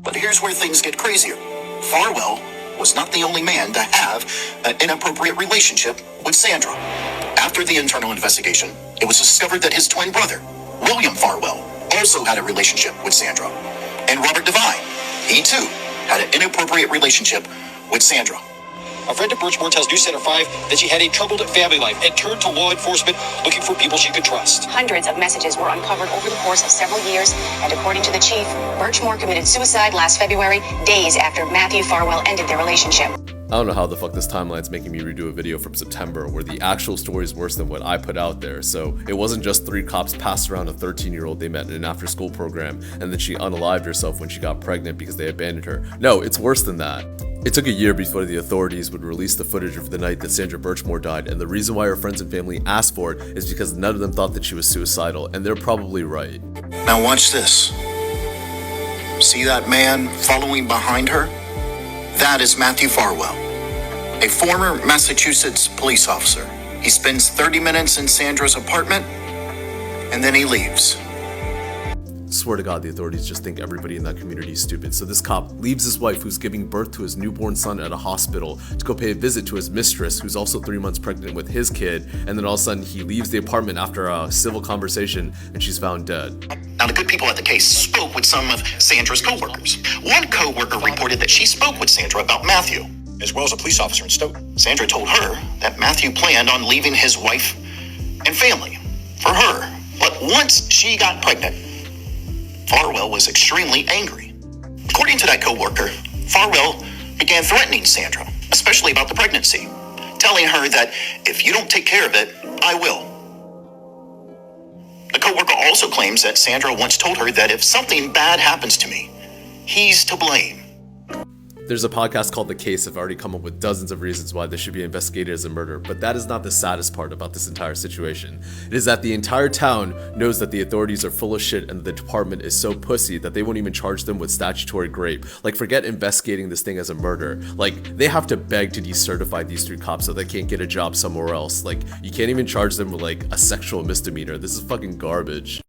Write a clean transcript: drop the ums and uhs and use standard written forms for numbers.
But here's where things get crazier. Farwell was not the only man to have an inappropriate relationship with Sandra. After the internal investigation, it was discovered that his twin brother, William Farwell, also had a relationship with Sandra. And Robert Devine, he too had an inappropriate relationship with Sandra. A friend of Birchmore tells News Center 5 that she had a troubled family life and turned to law enforcement looking for people she could trust. Hundreds of messages were uncovered over the course of several years, and according to the chief, Birchmore committed suicide last February, days after Matthew Farwell ended their relationship. I don't know how the fuck this timeline's making me redo a video from September where the actual story is worse than what I put out there. So it wasn't just 3 cops passed around a 13-year-old they met in an after-school program and then she unalived herself when she got pregnant because they abandoned her. No, it's worse than that. It took a year before the authorities would release the footage of the night that Sandra Birchmore died, and the reason why her friends and family asked for it is because none of them thought that she was suicidal, and they're probably right. Now watch this. See that man following behind her? That is Matthew Farwell, a former Massachusetts police officer. He spends 30 minutes in Sandra's apartment, and then he leaves. Swear to God, the authorities just think everybody in that community is stupid. So this cop leaves his wife, who's giving birth to his newborn son at a hospital, to go pay a visit to his mistress, who's also 3 months pregnant with his kid, and then all of a sudden he leaves the apartment after a civil conversation, and she's found dead. Now, the good people at the case spoke with some of Sandra's co-workers. One co-worker reported that she spoke with Sandra about Matthew, As well as a police officer in Stoughton. Sandra told her that Matthew planned on leaving his wife and family for her. But once she got pregnant, Farwell was extremely angry. According to that co-worker, Farwell began threatening Sandra, especially about the pregnancy, telling her that if you don't take care of it, I will. The co-worker also claims that Sandra once told her that if something bad happens to me, he's to blame. There's a podcast called The Case. I've already come up with dozens of reasons why this should be investigated as a murder, but that is not the saddest part about this entire situation. It is that the entire town knows that the authorities are full of shit and the department is so pussy that they won't even charge them with statutory rape. Like, forget investigating this thing as a murder. Like, they have to beg to decertify these 3 cops so they can't get a job somewhere else. Like, you can't even charge them with, like, a sexual misdemeanor. This is fucking garbage.